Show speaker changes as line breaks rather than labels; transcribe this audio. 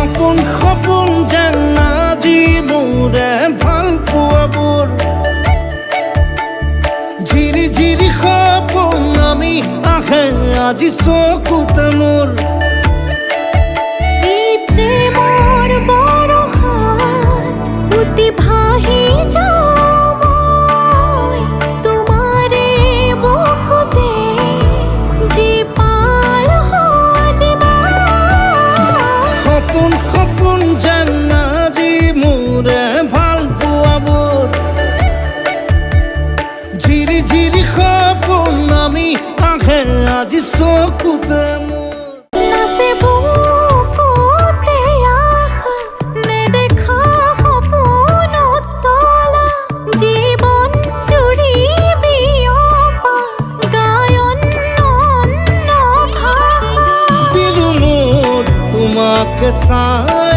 সপোন সপোন যেন আজি মোৰে ভাল পোৱাবোৰ ঝিৰি ঝিৰি সপোন আমি আহে আজি চকুতে মোৰ
এই প্ৰেমৰ বৰষাত উটি ভাহি যাওঁ মই তোমাৰে বুকুতে জীপাল আজি
সপোন সপোন যেন আজি মোৰে ভাল পোৱাবোৰ ঝিৰি ঝিৰি সপোন আমি আহে আজি চকুতে মোৰ
নাচে বুকুতে আশা নেদেখা সপোনত তলা জীৱন জুৰি বিয়পা গায়ন অন্য ভাষা
দিলো মোৰ তোমাকে চাই